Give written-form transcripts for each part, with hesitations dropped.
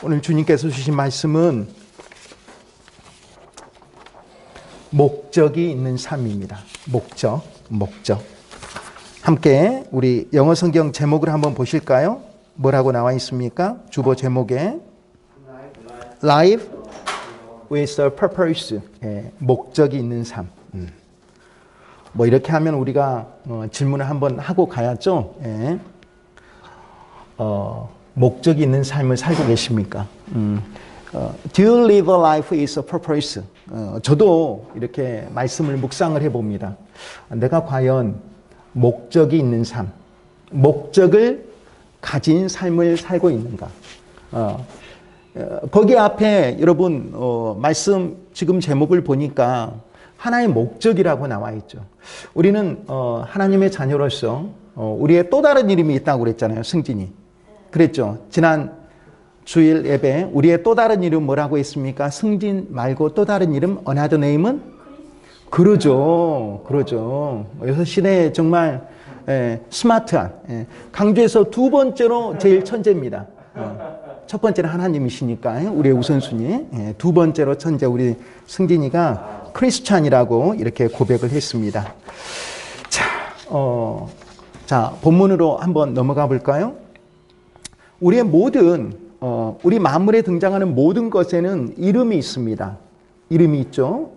오늘 주님께서 주신 말씀은 목적이 있는 삶입니다. 목적. 함께 우리 영어 성경 제목을 한번 보실까요? 뭐라고 나와 있습니까? 주보 제목에 Life with a Purpose. 목적이 있는 삶. 뭐 이렇게 하면 우리가 질문을 한번 하고 가야죠. 목적이 있는 삶을 살고 계십니까? Do you live a life with a purpose? 저도 이렇게 말씀을 묵상을 해봅니다. 내가 과연 목적이 있는 삶, 목적을 가진 삶을 살고 있는가? 거기 앞에 여러분 말씀 지금 제목을 보니까 하나의 목적이라고 나와 있죠. 우리는 하나님의 자녀로서 우리의 또 다른 이름이 있다고 그랬잖아요. 승진이. 그랬죠. 지난 주일 예배 우리의 또 다른 이름 뭐라고 했습니까? 승진 말고 또 다른 이름 another name은? 그러죠. 요새 시대에 정말 스마트한 강조해서 두 번째로 제일 천재입니다. 첫 번째는 하나님이시니까 우리의 우선순위. 두 번째로 천재 우리 승진이가 크리스찬이라고 이렇게 고백을 했습니다. 자, 본문으로 한번 넘어가 볼까요? 우리의 모든 우리 만물에 등장하는 모든 것에는 이름이 있습니다. 이름이 있죠.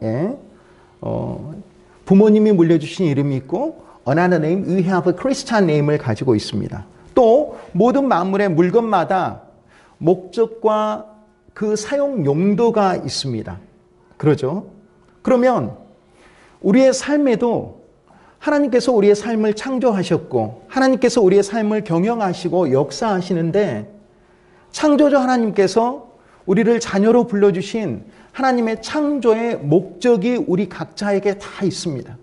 부모님이 물려주신 이름이 있고 another name, we have a Christian name을 가지고 있습니다. 또 모든 만물의 물건마다 목적과 그 사용 용도가 있습니다. 그러죠? 그러면 우리의 삶에도 하나님께서 우리의 삶을 창조하셨고 하나님께서 우리의 삶을 경영하시고 역사하시는데 창조주 하나님께서 우리를 자녀로 불러주신 하나님의 창조의 목적이 우리 각자에게 다 있습니다.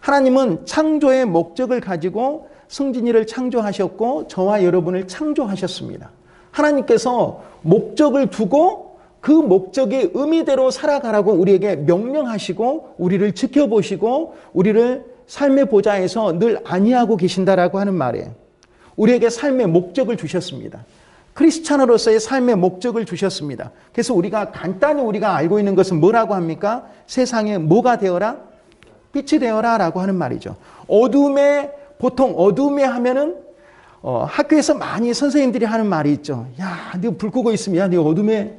하나님은 창조의 목적을 가지고 승진이를 창조하셨고 저와 여러분을 창조하셨습니다. 하나님께서 목적을 두고 그 목적의 의미대로 살아가라고 우리에게 명령하시고 우리를 지켜보시고 우리를 삶의 보좌에서 늘 안위하고 계신다라고 하는 말이에요. 우리에게 삶의 목적을 주셨습니다. 크리스찬으로서의 삶의 목적을 주셨습니다. 그래서 우리가 간단히 우리가 알고 있는 것은 뭐라고 합니까? 세상에 뭐가 되어라? 빛이 되어라 라고 하는 말이죠. 보통 어둠에 하면은 학교에서 많이 선생님들이 하는 말이 있죠. 야, 너 불 끄고 있으면 야, 너 어둠의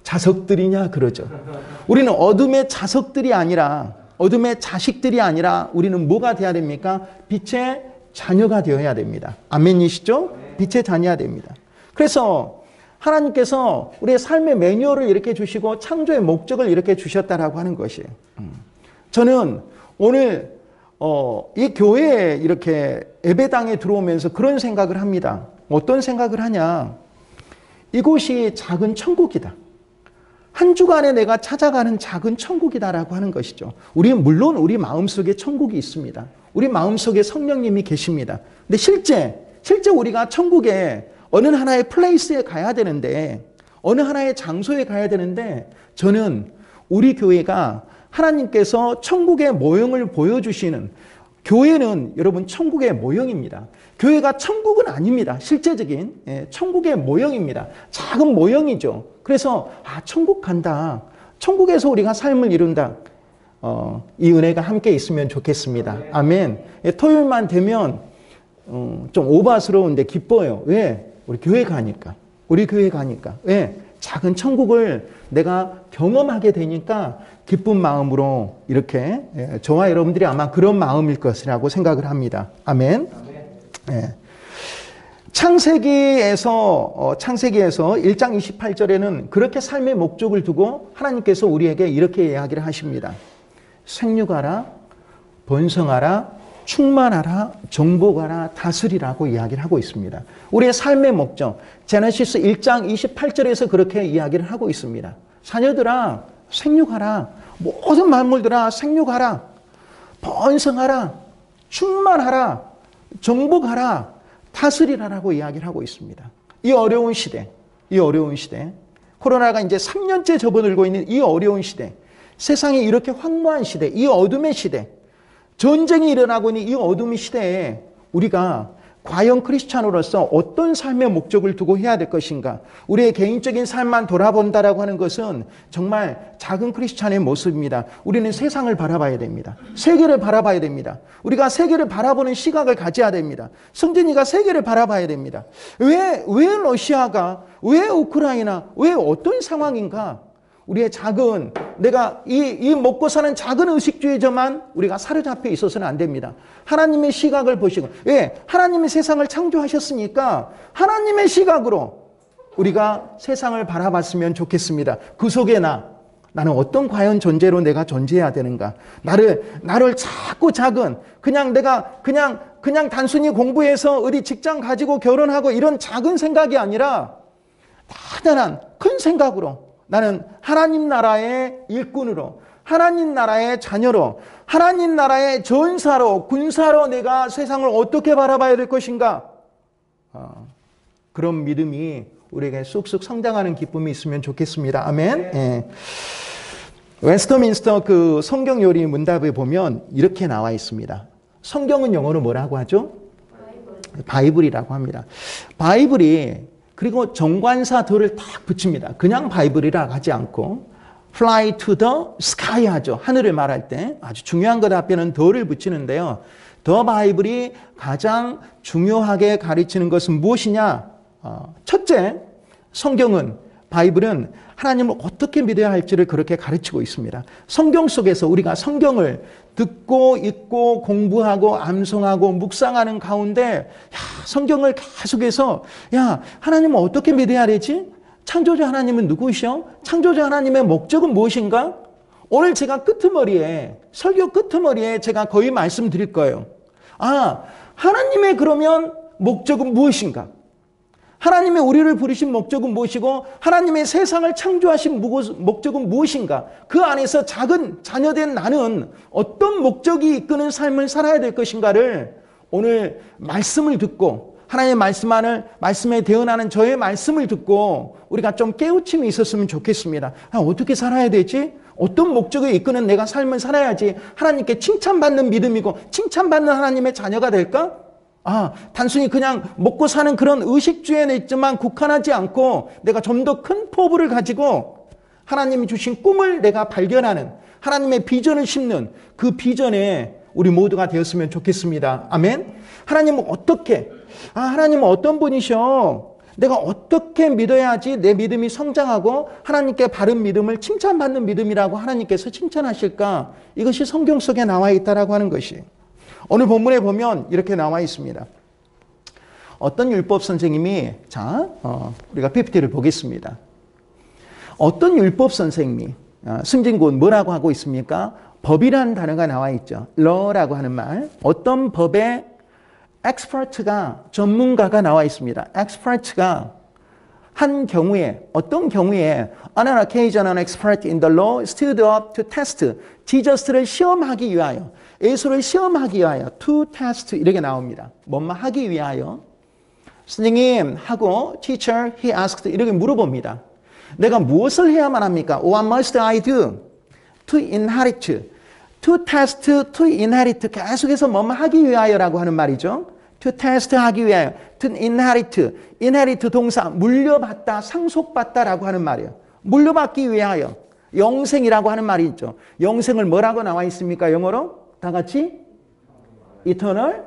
자석들이냐 그러죠. 우리는 어둠의 자석들이 아니라 어둠의 자식들이 아니라 우리는 뭐가 되어야 됩니까? 빛의 자녀가 되어야 됩니다. 아멘이시죠? 빛의 자녀가 됩니다. 그래서 하나님께서 우리의 삶의 매뉴얼을 이렇게 주시고 창조의 목적을 이렇게 주셨다라고 하는 것이에요. 저는 오늘 이 교회에 이렇게 예배당에 들어오면서 그런 생각을 합니다. 어떤 생각을 하냐? 이곳이 작은 천국이다. 한 주간에 내가 찾아가는 작은 천국이다라고 하는 것이죠. 물론 우리 마음속에 천국이 있습니다. 우리 마음속에 성령님이 계십니다. 근데 실제 우리가 천국에 어느 하나의 플레이스에 가야 되는데 어느 하나의 장소에 가야 되는데 저는 우리 교회가 하나님께서 천국의 모형을 보여주시는 교회는 여러분 천국의 모형입니다. 교회가 천국은 아닙니다. 실제적인 천국의 모형입니다. 작은 모형이죠. 그래서 천국 간다. 천국에서 우리가 삶을 이룬다. 이 은혜가 함께 있으면 좋겠습니다. 아멘. 토요일만 되면 좀 오바스러운데 기뻐요. 왜? 우리 교회 가니까. 왜? 작은 천국을 내가 경험하게 되니까 기쁜 마음으로 이렇게 저와 여러분들이 아마 그런 마음일 것이라고 생각을 합니다. 아멘. 창세기에서 1장 28절에는 그렇게 삶의 목적을 두고 하나님께서 우리에게 이렇게 이야기를 하십니다. 생육하라, 번성하라, 충만하라, 정복하라, 다스리라고 이야기를 하고 있습니다. 우리의 삶의 목적, 제네시스 1장 28절에서 그렇게 이야기를 하고 있습니다. 자녀들아, 생육하라, 모든 만물들아, 생육하라, 번성하라, 충만하라, 정복하라, 다스리라라고 이야기를 하고 있습니다. 이 어려운 시대, 코로나가 이제 3년째 접어들고 있는 이 어려운 시대, 세상이 이렇게 황무한 시대, 이 어둠의 시대, 전쟁이 일어나고 있는 이 어둠의 시대에 우리가 과연 크리스찬으로서 어떤 삶의 목적을 두고 해야 될 것인가? 우리의 개인적인 삶만 돌아본다라고 하는 것은 정말 작은 크리스찬의 모습입니다. 우리는 세상을 바라봐야 됩니다. 세계를 바라봐야 됩니다. 우리가 세계를 바라보는 시각을 가져야 됩니다. 성진이가 세계를 바라봐야 됩니다. 왜 러시아가, 왜 우크라이나, 왜 어떤 상황인가? 우리의 작은, 내가 이 먹고 사는 작은 의식주의자만 우리가 사로잡혀 있어서는 안 됩니다. 하나님의 시각을 보시고, 왜? 하나님이 세상을 창조하셨으니까 하나님의 시각으로 우리가 세상을 바라봤으면 좋겠습니다. 그 속에 나는 어떤 과연 존재로 내가 존재해야 되는가? 나를 자꾸 작은, 그냥 단순히 공부해서 어디 직장 가지고 결혼하고 이런 작은 생각이 아니라 대단한 큰 생각으로 나는 하나님 나라의 일꾼으로, 하나님 나라의 자녀로, 하나님 나라의 전사로, 군사로 내가 세상을 어떻게 바라봐야 될 것인가? 그런 믿음이 우리에게 쑥쑥 성장하는 기쁨이 있으면 좋겠습니다. 아멘. 예. 웨스터민스터 그 성경 요리 문답에 보면 이렇게 나와 있습니다. 성경은 영어로 뭐라고 하죠? 바이블이라고 합니다. 바이블이 그리고 정관사 더를 딱 붙입니다. 그냥 바이블이라 하지 않고 fly to the sky 하죠. 하늘을 말할 때 아주 중요한 것 앞에는 더를 붙이는데요. 더 바이블이 가장 중요하게 가르치는 것은 무엇이냐? 첫째, 바이블은 하나님을 어떻게 믿어야 할지를 그렇게 가르치고 있습니다. 성경 속에서 우리가 성경을 듣고 읽고 공부하고 암송하고 묵상하는 가운데 성경을 계속해서 하나님을 어떻게 믿어야 되지? 창조자 하나님은 누구시오? 창조자 하나님의 목적은 무엇인가? 오늘 제가 설교 끄트머리에 제가 거의 말씀드릴 거예요. 하나님의 그러면 목적은 무엇인가? 하나님의 우리를 부르신 목적은 무엇이고 하나님의 세상을 창조하신 목적은 무엇인가? 그 안에서 작은 자녀된 나는 어떤 목적이 이끄는 삶을 살아야 될 것인가를 오늘 말씀을 듣고 하나님의 말씀에 대응하는 저의 말씀을 듣고 우리가 좀 깨우침이 있었으면 좋겠습니다. 어떻게 살아야 되지? 어떤 목적을 이끄는 내가 삶을 살아야지 하나님께 칭찬받는 믿음이고 칭찬받는 하나님의 자녀가 될까? 단순히 그냥 먹고 사는 그런 의식주의에 있지만 국한하지 않고 내가 좀 더 큰 포부를 가지고 하나님이 주신 꿈을 내가 발견하는 하나님의 비전을 심는 그 비전에 우리 모두가 되었으면 좋겠습니다. 아멘. 하나님은 하나님은 어떤 분이셔? 내가 어떻게 믿어야지 내 믿음이 성장하고 하나님께 바른 믿음을 칭찬받는 믿음이라고 하나님께서 칭찬하실까? 이것이 성경 속에 나와 있다라고 하는 것이. 오늘 본문에 보면 이렇게 나와 있습니다. 어떤 율법 선생님이 우리가 PPT를 보겠습니다. 어떤 율법 선생님이 승진군 뭐라고 하고 있습니까? 법이라는 단어가 나와 있죠. law라고 하는 말. 어떤 법의 expert가 전문가가 나와 있습니다. expert가 어떤 경우에 on an occasion an expert in the law stood up to test 지저스를 시험하기 위하여 예수를 시험하기 위하여 to test 이렇게 나옵니다. 뭐뭐 하기 위하여 선생님 하고 teacher he asked 이렇게 물어봅니다. 내가 무엇을 해야만 합니까? What must I do to inherit? To test, to inherit 계속해서 뭐뭐 하기 위하여라고 하는 말이죠. To test 하기 위하여, to inherit, inherit 동사 물려받다, 상속받다라고 하는 말이에요. 물려받기 위하여 영생이라고 하는 말이 있죠. 영생을 뭐라고 나와 있습니까? 영어로 다 같이 eternal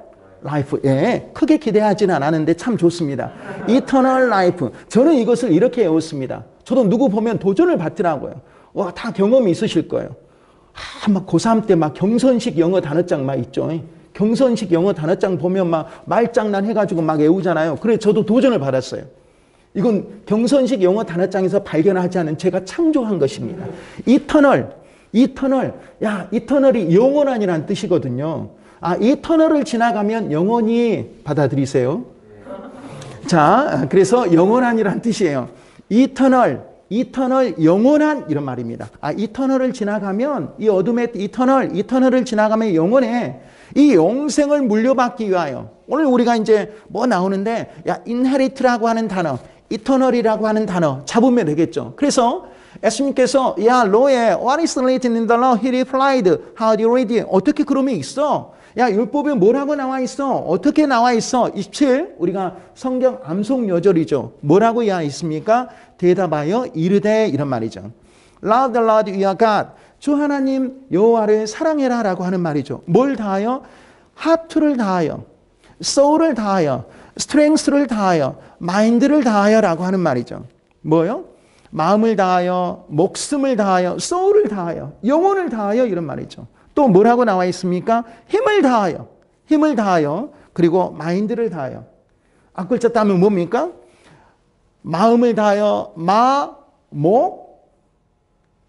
life. 예, 크게 기대하지는 않았는데 참 좋습니다. eternal life. 저는 이것을 이렇게 외웠습니다. 저도 누구 보면 도전을 받더라고요. 다 경험이 있으실 거예요. 막 고3 때 막 경선식 영어 단어장 막 있죠. 경선식 영어 단어장 보면 막 말장난 해가지고 막 외우잖아요. 그래서 저도 도전을 받았어요. 이건 경선식 영어 단어장에서 발견하지 않은 제가 창조한 것입니다. 이터널이 영원한이라는 뜻이거든요. 이터널을 지나가면 영원히 받아들이세요. 자, 그래서 영원한이라는 뜻이에요. 이터널 영원한 이런 말입니다. 이터널을 지나가면 이 어둠의 이터널을 지나가면 영원해. 이 영생을 물려받기 위하여 오늘 우리가 이제 뭐 나오는데 inherit라고 하는 단어, eternal이라고 하는 단어 잡으면 되겠죠. 그래서 예수님께서 law에 what is written in the law? He replied, how do you read it? 어떻게 그러면 있어? 야, 율법에 뭐라고 나와 있어? 어떻게 나와 있어? 27, 우리가 성경 암송 요절이죠. 뭐라고 이야 있습니까? 대답하여 이르되, 이런 말이죠. Love the Lord your God. 주 하나님 여호와를 사랑해라 라고 하는 말이죠. 뭘 다하여? 하트를 다하여, soul을 다하여, strength를 다하여, mind를 다하여 라고 하는 말이죠. 뭐요? 마음을 다하여, 목숨을 다하여, soul을 다하여, 영혼을 다하여, 이런 말이죠. 또 뭐라고 나와 있습니까? 힘을 다하여, 힘을 다하여, 그리고 마인드를 다하여. 앞글자 따면 뭡니까? 마음을 다하여, 목,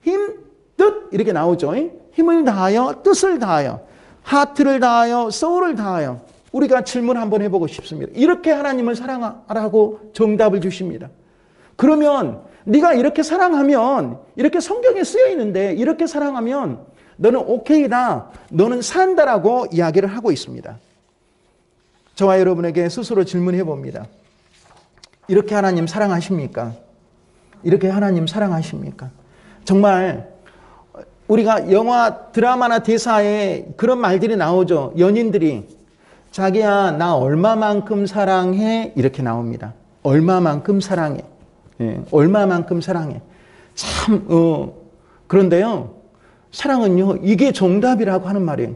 힘, 뜻, 이렇게 나오죠. 힘을 다하여, 뜻을 다하여, 하트를 다하여, 소울을 다하여. 우리가 질문 한번 해보고 싶습니다. 이렇게 하나님을 사랑하라고 정답을 주십니다. 그러면 네가 이렇게 사랑하면, 이렇게 성경에 쓰여 있는데 이렇게 사랑하면 너는 오케이다, 너는 산다라고 이야기를 하고 있습니다. 저와 여러분에게 스스로 질문해 봅니다. 이렇게 하나님 사랑하십니까? 이렇게 하나님 사랑하십니까? 정말 우리가 영화, 드라마나 대사에 그런 말들이 나오죠. 연인들이 자기야 나 얼마만큼 사랑해? 이렇게 나옵니다. 얼마만큼 사랑해? 예, 얼마만큼 사랑해? 참 그런데요, 사랑은요 이게 정답이라고 하는 말이에요.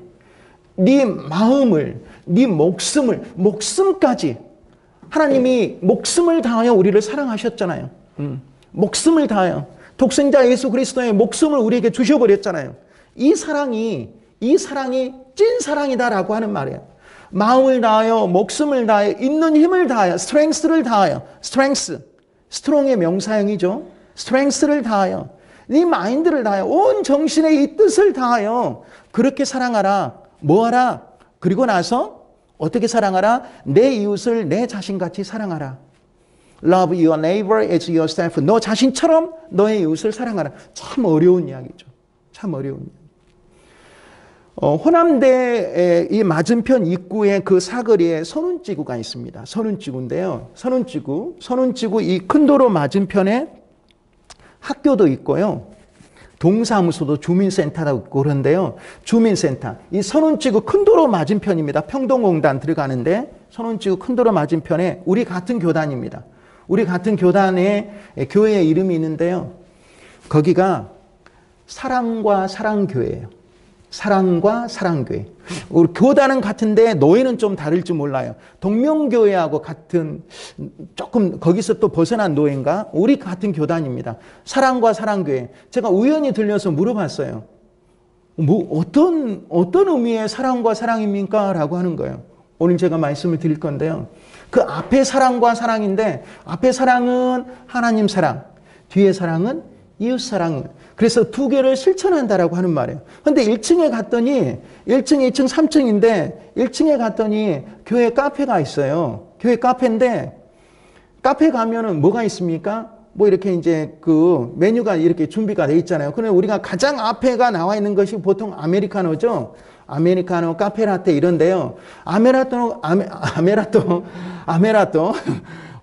네 마음을, 네 목숨을, 목숨까지 하나님이 목숨을 다하여 우리를 사랑하셨잖아요. 목숨을 다하여 독생자 예수 그리스도의 목숨을 우리에게 주셔버렸잖아요. 이 사랑이 찐 사랑이다라고 하는 말이에요. 마음을 다하여, 목숨을 다하여, 있는 힘을 다하여, strength를 다하여, strength, strong의 명사형이죠. strength를 다하여, 네 마인드를 다하여, 온 정신의 이 뜻을 다하여 그렇게 사랑하라. 뭐하라? 그리고 나서 어떻게 사랑하라? 내 이웃을 내 자신같이 사랑하라. Love your neighbor as yourself. 너 자신처럼 너의 이웃을 사랑하라. 참 어려운 이야기죠. 참 어려운 이야기. 호남대의 이 맞은편 입구에 그 사거리에 선운지구가 있습니다. 선운지구인데요. 선운지구 이 큰 도로 맞은편에 학교도 있고요. 동사무소도 주민센터도 있고 그런데요. 주민센터. 이 선운지구 큰 도로 맞은편입니다. 평동공단 들어가는데 선운지구 큰 도로 맞은편에 우리 같은 교단입니다. 우리 같은 교단에 교회의 이름이 있는데요. 거기가 사랑과 사랑교회예요. 사랑과 사랑교회. 우리 교단은 같은데 노예는 좀 다를지 몰라요. 동명교회하고 같은, 조금 거기서 또 벗어난 노예인가? 우리 같은 교단입니다. 사랑과 사랑교회. 제가 우연히 들려서 물어봤어요. 어떤 의미의 사랑과 사랑입니까? 라고 하는 거예요. 오늘 제가 말씀을 드릴 건데요. 그 앞에 사랑과 사랑인데, 앞에 사랑은 하나님 사랑, 뒤에 사랑은 이웃 사랑. 그래서 두 개를 실천한다라고 하는 말이에요. 근데 1층에 갔더니 1층, 2층, 3층인데 1층에 갔더니 교회 카페가 있어요. 교회 카페인데 카페 가면은 뭐가 있습니까? 뭐 이렇게 이제 그 메뉴가 이렇게 준비가 돼 있잖아요. 그런데 우리가 가장 앞에가 나와 있는 것이 보통 아메리카노죠. 아메리카노, 카페라떼 이런데요. 아메라토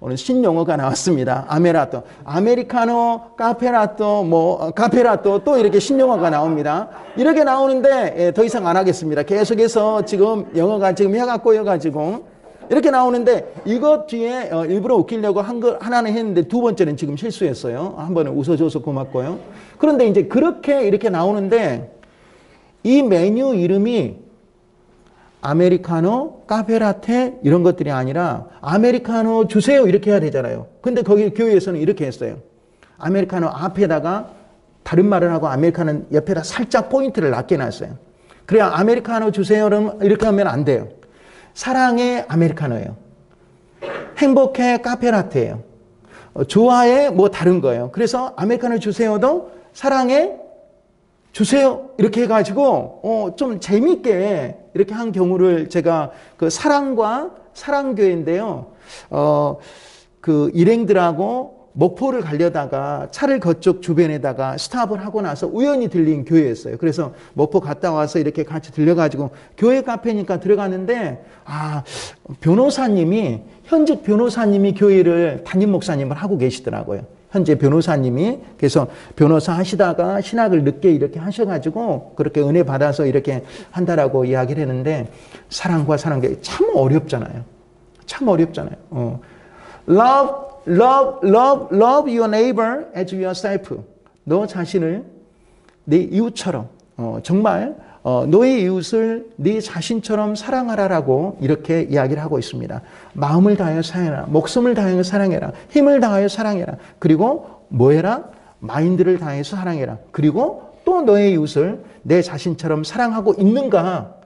오늘 신용어가 나왔습니다. 아메라토, 아메리카노, 카페라토 또 이렇게 신용어가 나옵니다. 이렇게 나오는데 더 이상 안 하겠습니다. 계속해서 지금 영어가 지금 해가 꼬여가지고 이렇게 나오는데 이것 뒤에 일부러 웃기려고 한 거 하나는 했는데 두 번째는 지금 실수했어요. 한 번은 웃어줘서 고맙고요. 그런데 이제 그렇게 이렇게 나오는데 이 메뉴 이름이 아메리카노, 카페라테 이런 것들이 아니라 아메리카노 주세요 이렇게 해야 되잖아요. 근데 거기 교회에서는 이렇게 했어요. 아메리카노 앞에다가 다른 말을 하고 아메리카노 옆에다 살짝 포인트를 낮게 놨어요. 그래야 아메리카노 주세요는 이렇게 하면 안 돼요. 사랑의 아메리카노예요. 행복의 카페라테예요. 좋아해 뭐 다른 거예요. 그래서 아메리카노 주세요도 사랑의 주세요 이렇게 해가지고 좀 재밌게 이렇게 한 경우를 제가 그 사랑과 사랑교회인데요. 그 일행들하고 목포를 가려다가 차를 그쪽 주변에다가 스탑을 하고 나서 우연히 들린 교회였어요. 그래서 목포 갔다 와서 이렇게 같이 들려가지고 교회 카페니까 들어갔는데 현직 변호사님이 교회를 담임 목사님을 하고 계시더라고요. 현재 변호사님이. 그래서 변호사 하시다가 신학을 늦게 이렇게 하셔가지고 그렇게 은혜 받아서 이렇게 한다라고 이야기를 했는데, 사랑과 사랑이 참 어렵잖아요. 참 어렵잖아요. Love your neighbor as yourself. 너 자신을 네 이웃처럼, 정말 너의 이웃을 네 자신처럼 사랑하라라고 이렇게 이야기를 하고 있습니다. 마음을 다하여 사랑해라. 목숨을 다하여 사랑해라. 힘을 다하여 사랑해라. 그리고 뭐 해라? 마인드를 다해서 사랑해라. 그리고 또 너의 이웃을 내 자신처럼 사랑하고 있는가?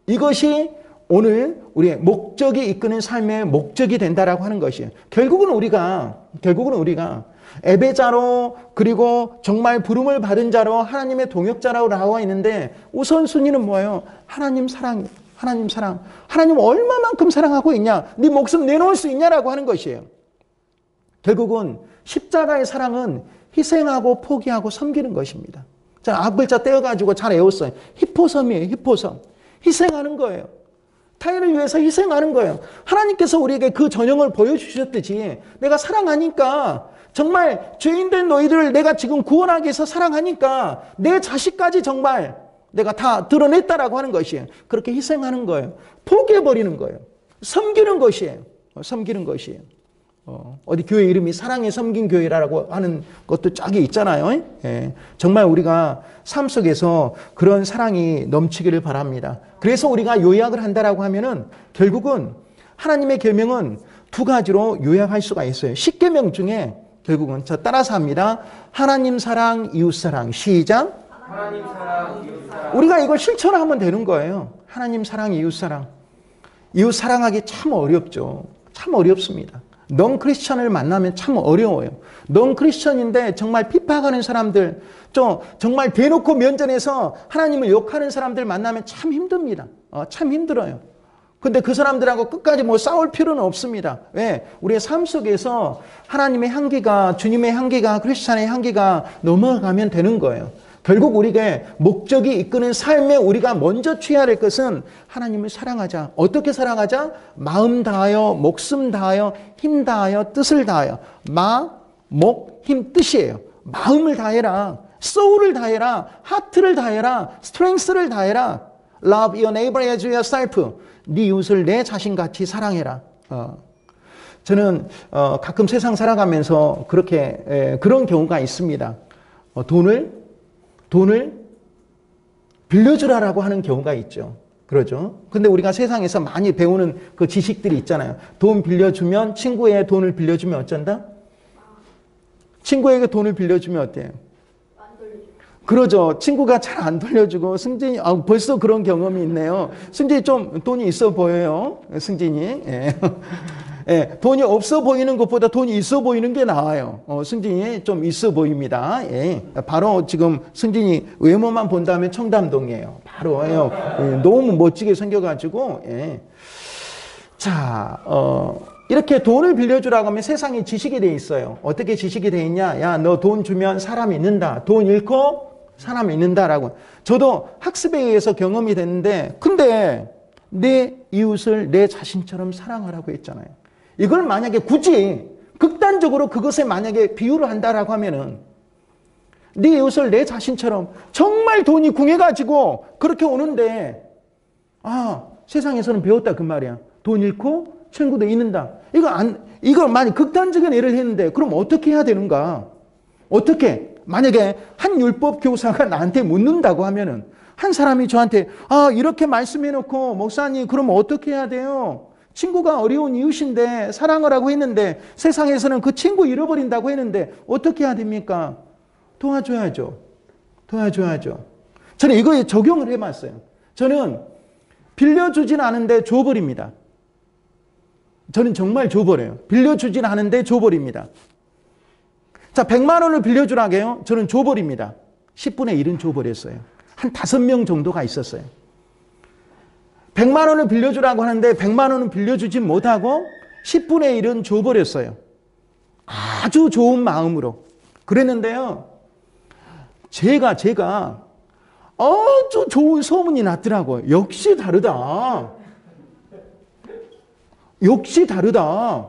이것이 오늘 우리의 목적이 이끄는 삶의 목적이 된다라고 하는 것이에요. 결국은 우리가 예배자로, 그리고 정말 부름을 받은 자로, 하나님의 동역자라고 나와 있는데 우선순위는 뭐예요? 하나님 사랑, 하나님 사랑. 하나님 얼마만큼 사랑하고 있냐? 네 목숨 내놓을 수 있냐라고 하는 것이에요. 결국은 십자가의 사랑은 희생하고 포기하고 섬기는 것입니다. 자, 앞글자 떼어가지고 잘 외웠어요. 히포섬이에요. 히포섬. 희생하는 거예요. 타인을 위해서 희생하는 거예요. 하나님께서 우리에게 그 전형을 보여주셨듯이 내가 사랑하니까, 정말 죄인된 너희들을 내가 지금 구원하기 위해서 사랑하니까 내 자식까지 정말 내가 다 드러냈다라고 하는 것이에요. 그렇게 희생하는 거예요. 포기해버리는 거예요. 섬기는 것이에요. 섬기는 것이에요. 어디 교회 이름이 사랑에 섬긴 교회라고 하는 것도 짝이 있잖아요. 예. 정말 우리가 삶 속에서 그런 사랑이 넘치기를 바랍니다. 그래서 우리가 요약을 한다라고 하면은 결국은 하나님의 계명은 두 가지로 요약할 수가 있어요. 10계명 중에 결국은 저 따라서 합니다. 하나님 사랑, 이웃 사랑. 시작. 하나님 사랑, 이웃 사랑. 우리가 이걸 실천하면 되는 거예요. 하나님 사랑, 이웃 사랑. 이웃 사랑하기 참 어렵죠. 참 어렵습니다. 넌 크리스천을 만나면 참 어려워요. 넌 크리스천인데 정말 핍박하는 사람들, 정말 대놓고 면전에서 하나님을 욕하는 사람들 만나면 참 힘듭니다. 참 힘들어요. 근데 그 사람들하고 끝까지 뭐 싸울 필요는 없습니다. 왜? 우리의 삶 속에서 하나님의 향기가, 주님의 향기가, 크리스찬의 향기가 넘어가면 되는 거예요. 결국 우리에게 목적이 이끄는 삶에 우리가 먼저 취해야 할 것은 하나님을 사랑하자. 어떻게 사랑하자? 마음 다하여, 목숨 다하여, 힘 다하여, 뜻을 다하여. 마, 목, 힘, 뜻이에요. 마음을 다해라. 소울을 다해라. 하트를 다해라. 스트렝스를 다해라. Love your neighbor as yourself. 네 이웃을 내 자신같이 사랑해라. 저는 가끔 세상 살아가면서 그렇게 그런 경우가 있습니다. 돈을 빌려주라라고 하는 경우가 있죠. 그러죠. 근데 우리가 세상에서 많이 배우는 그 지식들이 있잖아요. 돈 빌려주면, 친구의 돈을 빌려주면 어쩐다? 친구에게 돈을 빌려주면 어때요? 그러죠. 친구가 잘 안 돌려주고, 승진이, 벌써 그런 경험이 있네요. 승진이 좀 돈이 있어 보여요. 승진이. 예. 예, 돈이 없어 보이는 것보다 돈이 있어 보이는 게 나아요. 승진이 좀 있어 보입니다. 예, 바로 지금 승진이 외모만 본다면 청담동이에요. 바로요. 예, 너무 멋지게 생겨가지고. 예. 자, 이렇게 돈을 빌려주라고 하면 세상에 지식이 돼 있어요. 어떻게 지식이 돼 있냐? 야, 너 돈 주면 사람 잃는다. 돈 잃고 사람 잃는다라고. 저도 학습에 의해서 경험이 됐는데, 근데 내 이웃을 내 자신처럼 사랑하라고 했잖아요. 이걸 만약에 굳이 극단적으로 그것에 만약에 비유를 한다라고 하면은, 네 이웃을 내 자신처럼, 정말 돈이 궁해가지고 그렇게 오는데, 세상에서는 배웠다 그 말이야. 돈 잃고 친구도 잃는다. 이걸 만약 극단적인 예를 했는데, 그럼 어떻게 해야 되는가? 어떻게? 만약에 한 율법 교사가 나한테 묻는다고 하면은, 한 사람이 저한테 이렇게 말씀해놓고, 목사님 그럼 어떻게 해야 돼요? 친구가 어려운 이웃인데 사랑을 하고 했는데 세상에서는 그 친구 잃어버린다고 했는데 어떻게 해야 됩니까? 도와줘야죠. 도와줘야죠. 저는 이거에 적용을 해봤어요. 저는 빌려주진 않은데 줘버립니다. 저는 정말 줘버려요. 빌려주진 않은데 줘버립니다. 자, 100만 원을 빌려주라고 해요. 저는 줘버립니다. 10분의 1은 줘버렸어요. 한 5명 정도가 있었어요. 100만 원을 빌려주라고 하는데 100만 원은 빌려주지 못하고 10분의 1은 줘버렸어요. 아주 좋은 마음으로. 그랬는데요. 제가 아주 좋은 소문이 났더라고요. 역시 다르다. 역시 다르다.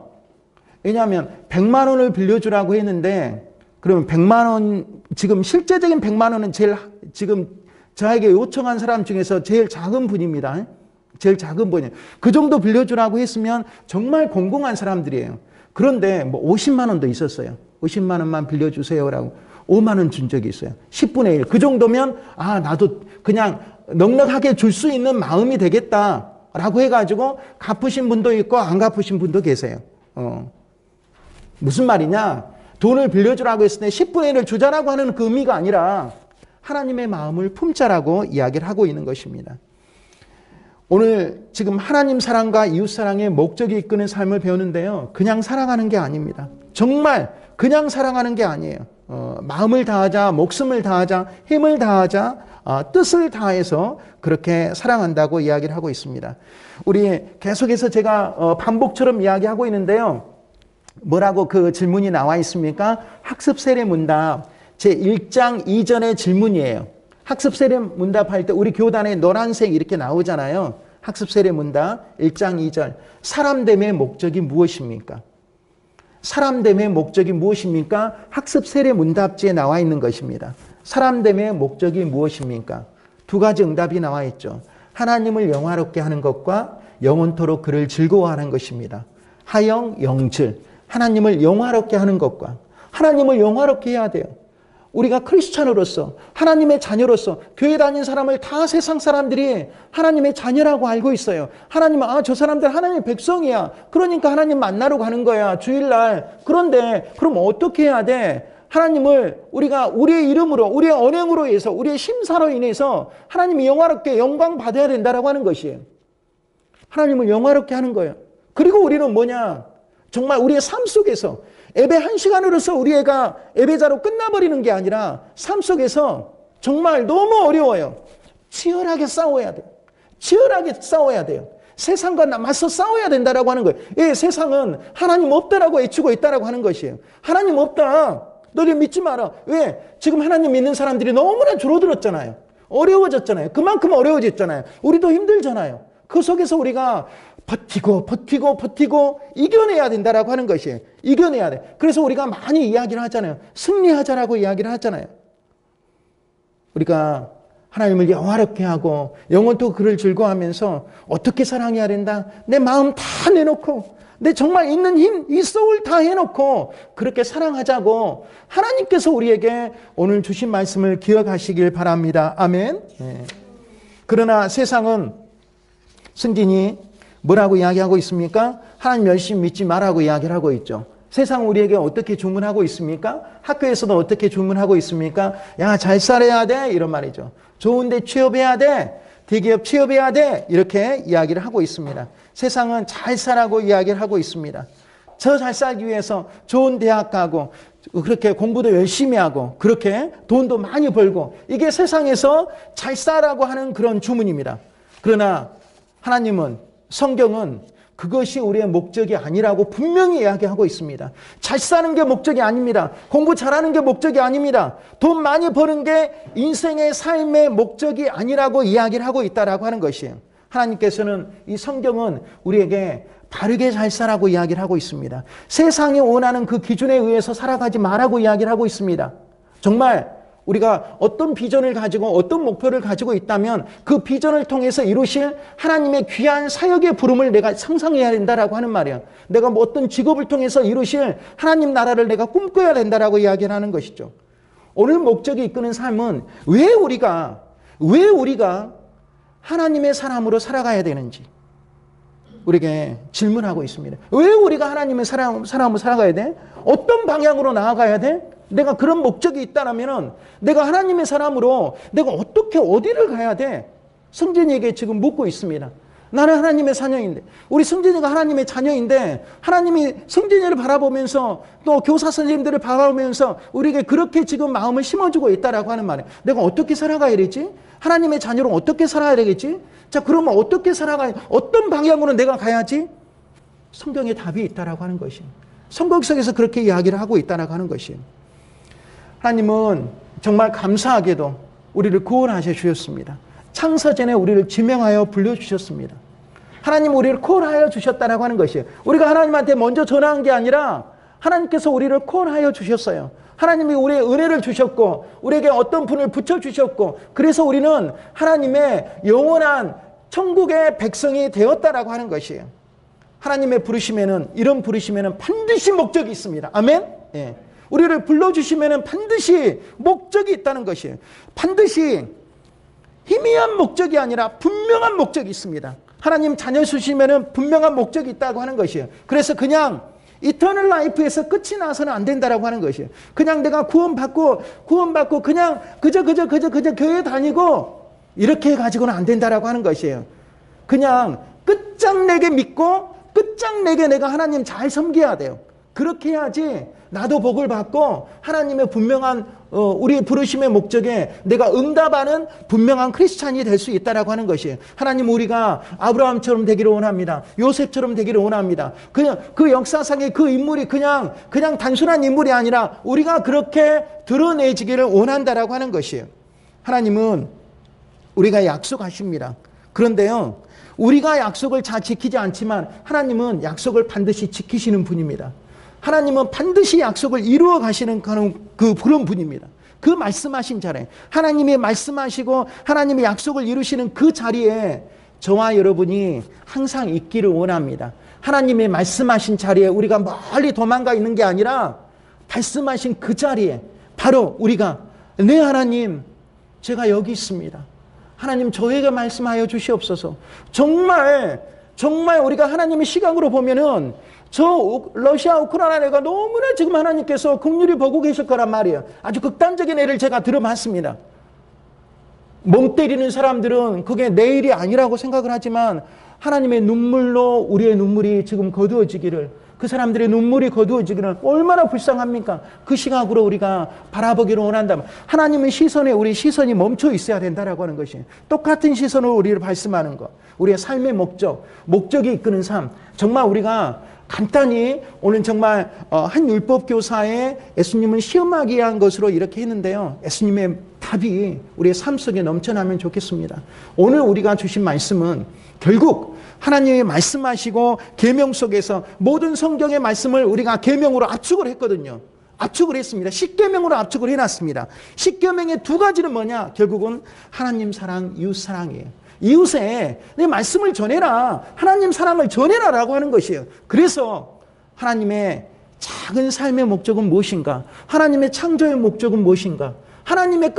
왜냐하면 100만 원을 빌려주라고 했는데 그러면 100만 원, 지금 실제적인 100만 원은 지금 저에게 요청한 사람 중에서 제일 작은 분입니다. 제일 작은 분이에요. 그 정도 빌려주라고 했으면 정말 공공한 사람들이에요. 그런데 뭐 50만 원도 있었어요. 50만 원만 빌려주세요라고 5만 원 준 적이 있어요. 10분의 1. 그 정도면 나도 그냥 넉넉하게 줄 수 있는 마음이 되겠다라고 해가지고 갚으신 분도 있고 안 갚으신 분도 계세요. 무슨 말이냐? 돈을 빌려주라고 했을 때 10분의 1을 주자라고 하는 그 의미가 아니라 하나님의 마음을 품자라고 이야기를 하고 있는 것입니다. 오늘 지금 하나님 사랑과 이웃 사랑의 목적이 이끄는 삶을 배우는데요. 그냥 살아가는 게 아닙니다. 정말 그냥 살아가는 게 아니에요. 마음을 다하자, 목숨을 다하자, 힘을 다하자, 뜻을 다해서 그렇게 사랑한다고 이야기를 하고 있습니다. 우리 계속해서 제가 반복처럼 이야기하고 있는데요. 뭐라고 그 질문이 나와 있습니까? 학습 세례 문답 제1장 2절의 질문이에요. 학습 세례 문답할 때 우리 교단에 노란색 이렇게 나오잖아요. 학습 세례 문답 1장 2절. 사람됨의 목적이 무엇입니까? 사람됨의 목적이 무엇입니까? 학습 세례 문답지에 나와 있는 것입니다. 사람됨의 목적이 무엇입니까? 두 가지 응답이 나와 있죠. 하나님을 영화롭게 하는 것과 영원토록 그를 즐거워하는 것입니다. 하영, 영질. 하나님을 영화롭게 하는 것과 하나님을 영화롭게 해야 돼요. 우리가 크리스찬으로서 하나님의 자녀로서 교회 다닌 사람을 다 세상 사람들이 하나님의 자녀라고 알고 있어요. 하나님은 저 사람들 하나님의 백성이야. 그러니까 하나님 만나러 가는 거야. 주일날. 그런데 그럼 어떻게 해야 돼? 하나님을 우리가 우리의 이름으로 우리의 언행으로 해서 우리의 심사로 인해서 하나님이 영화롭게 영광 받아야 된다라고 하는 것이에요. 하나님을 영화롭게 하는 거예요. 그리고 우리는 뭐냐? 정말 우리의 삶 속에서 예배 1시간으로서 우리 애가 예배자로 끝나버리는 게 아니라 삶 속에서 정말 너무 어려워요. 치열하게 싸워야 돼요. 치열하게 싸워야 돼요. 세상과 맞서 싸워야 된다라고 하는 거예요. 예, 세상은 하나님 없다라고 외치고 있다라고 하는 것이에요. 하나님 없다. 너희 믿지 마라. 왜? 지금 하나님 믿는 사람들이 너무나 줄어들었잖아요. 어려워졌잖아요. 그만큼 어려워졌잖아요. 우리도 힘들잖아요. 그 속에서 우리가 버티고 이겨내야 된다라고 하는 것이에요. 이겨내야 돼. 그래서 우리가 많이 이야기를 하잖아요. 승리하자라고 이야기를 하잖아요. 우리가 하나님을 영화롭게 하고 영원토록 그를 즐거워하면서 어떻게 사랑해야 된다. 내 마음 다 내놓고 내 정말 있는 힘, 이 소울 다 해놓고 그렇게 사랑하자고 하나님께서 우리에게 오늘 주신 말씀을 기억하시길 바랍니다. 아멘. 네. 그러나 세상은 승진이 뭐라고 이야기하고 있습니까? 하나님 열심히 믿지 말라고 이야기를 하고 있죠. 세상은 우리에게 어떻게 주문하고 있습니까? 학교에서도 어떻게 주문하고 있습니까? 야, 잘 살아야 돼 이런 말이죠. 좋은데 취업해야 돼. 대기업 취업해야 돼. 이렇게 이야기를 하고 있습니다. 세상은 잘 살라고 이야기를 하고 있습니다. 저 잘 살기 위해서 좋은 대학 가고 그렇게 공부도 열심히 하고 그렇게 돈도 많이 벌고 이게 세상에서 잘 살라고 하는 그런 주문입니다. 그러나 하나님은 성경은 그것이 우리의 목적이 아니라고 분명히 이야기하고 있습니다. 잘 사는 게 목적이 아닙니다. 공부 잘하는 게 목적이 아닙니다. 돈 많이 버는 게 인생의 삶의 목적이 아니라고 이야기를 하고 있다라고 하는 것이에요. 하나님께서는 이 성경은 우리에게 바르게 잘 살라고 이야기를 하고 있습니다. 세상이 원하는 그 기준에 의해서 살아가지 말라고 이야기를 하고 있습니다. 정말 우리가 어떤 비전을 가지고 어떤 목표를 가지고 있다면 그 비전을 통해서 이루실 하나님의 귀한 사역의 부름을 내가 상상해야 된다라고 하는 말이야. 내가 뭐 어떤 직업을 통해서 이루실 하나님 나라를 내가 꿈꿔야 된다라고 이야기를 하는 것이죠. 오늘 목적이 이끄는 삶은 왜 우리가 하나님의 사람으로 살아가야 되는지 우리에게 질문하고 있습니다. 왜 우리가 하나님의 사람으로 살아가야 돼? 어떤 방향으로 나아가야 돼? 내가 그런 목적이 있다면 내가 하나님의 사람으로 내가 어디를 가야 돼? 성진이에게 지금 묻고 있습니다. 나는 하나님의 자녀인데 우리 성진이가 하나님의 자녀인데 하나님이 성진이를 바라보면서 또 교사 선생님들을 바라보면서 우리에게 그렇게 지금 마음을 심어주고 있다라고 하는 말이에요. 내가 어떻게 살아가야 되지? 하나님의 자녀로 어떻게 살아야 되겠지? 자, 그러면 어떻게 살아가야 어떤 방향으로 내가 가야지? 성경에 답이 있다라고 하는 것이에요. 성경 속에서 그렇게 이야기를 하고 있다라고 하는 것이에요. 하나님은 정말 감사하게도 우리를 구원하셔 주셨습니다. 창세 전에 우리를 지명하여 불러주셨습니다. 하나님 우리를 콜하여 주셨다라고 하는 것이에요. 우리가 하나님한테 먼저 전화한 게 아니라 하나님께서 우리를 콜하여 주셨어요. 하나님이 우리의 은혜를 주셨고 우리에게 어떤 분을 붙여주셨고 그래서 우리는 하나님의 영원한 천국의 백성이 되었다라고 하는 것이에요. 하나님의 부르심에는 이런 부르심에는 반드시 목적이 있습니다. 아멘? 예. 우리를 불러주시면은 반드시 목적이 있다는 것이에요. 반드시 희미한 목적이 아니라 분명한 목적이 있습니다. 하나님 자녀 주시면은 분명한 목적이 있다고 하는 것이에요. 그래서 그냥 이터널 라이프에서 끝이 나서는 안 된다라고 하는 것이에요. 그냥 내가 구원받고 그냥 그저 교회 다니고 이렇게 가지고는 안 된다라고 하는 것이에요. 그냥 끝장내게 믿고 끝장내게 내가 하나님 잘 섬겨야 돼요. 그렇게 해야지 나도 복을 받고 하나님의 분명한 우리 부르심의 목적에 내가 응답하는 분명한 크리스찬이 될 수 있다라고 하는 것이에요. 하나님 우리가 아브라함처럼 되기를 원합니다. 요셉처럼 되기를 원합니다. 그냥 그 역사상의 그 인물이 그냥 단순한 인물이 아니라 우리가 그렇게 드러내지기를 원한다라고 하는 것이에요. 하나님은 우리가 약속하십니다. 그런데요, 우리가 약속을 잘 지키지 않지만 하나님은 약속을 반드시 지키시는 분입니다. 하나님은 반드시 약속을 이루어 가시는 그런 분입니다. 그 말씀하신 자리에 하나님이 말씀하시고 하나님이 약속을 이루시는 그 자리에 저와 여러분이 항상 있기를 원합니다. 하나님이 말씀하신 자리에 우리가 멀리 도망가 있는 게 아니라 말씀하신 그 자리에 바로 우리가 네 하나님 제가 여기 있습니다. 하나님 저에게 말씀하여 주시옵소서. 정말 우리가 하나님의 시각으로 보면은 저 러시아 우크라이나 애가 너무나 지금 하나님께서 긍휼히 보고 계실 거란 말이에요. 아주 극단적인 예를 제가 들어봤습니다. 멍 때리는 사람들은 그게 내 일이 아니라고 생각을 하지만 하나님의 눈물로 우리의 눈물이 지금 거두어지기를, 그 사람들의 눈물이 거두어지기를 얼마나 불쌍합니까? 그 시각으로 우리가 바라보기를 원한다면 하나님의 시선에 우리 시선이 멈춰 있어야 된다라고 하는 것이 똑같은 시선으로 우리를 말씀하는 것. 우리의 삶의 목적이 이끄는 삶. 정말 우리가 간단히 오늘 정말 한 율법 교사의 예수님을 시험하기 위한 것으로 이렇게 했는데요. 예수님의 답이 우리의 삶 속에 넘쳐나면 좋겠습니다. 오늘 우리가 주신 말씀은 결국 하나님이 말씀하시고 계명 속에서 모든 성경의 말씀을 우리가 계명으로 압축을 했거든요. 압축을 했습니다. 십계명으로 압축을 해놨습니다. 십계명의 두 가지는 뭐냐? 결국은 하나님 사랑, 이웃 사랑이에요. 이웃에 내 말씀을 전해라. 하나님 사랑을 전해라라고 하는 것이에요. 그래서 하나님의 작은 삶의 목적은 무엇인가? 하나님의 창조의 목적은 무엇인가? 하나님의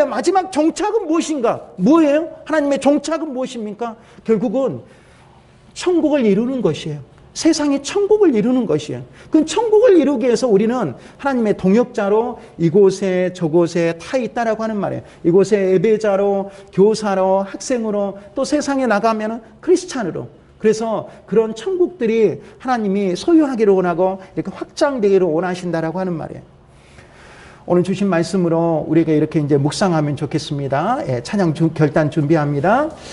마지막 종착은 무엇인가? 뭐예요? 하나님의 종착은 무엇입니까? 결국은 천국을 이루는 것이에요. 세상의 천국을 이루는 것이에요. 그 천국을 이루기 위해서 우리는 하나님의 동역자로 이곳에 저곳에 타 있다라고 하는 말이에요. 이곳에 예배자로, 교사로, 학생으로, 또 세상에 나가면 크리스찬으로. 그래서 그런 천국들이 하나님이 소유하기를 원하고 이렇게 확장되기를 원하신다라고 하는 말이에요. 오늘 주신 말씀으로 우리가 이렇게 이제 묵상하면 좋겠습니다. 찬양 결단 준비합니다.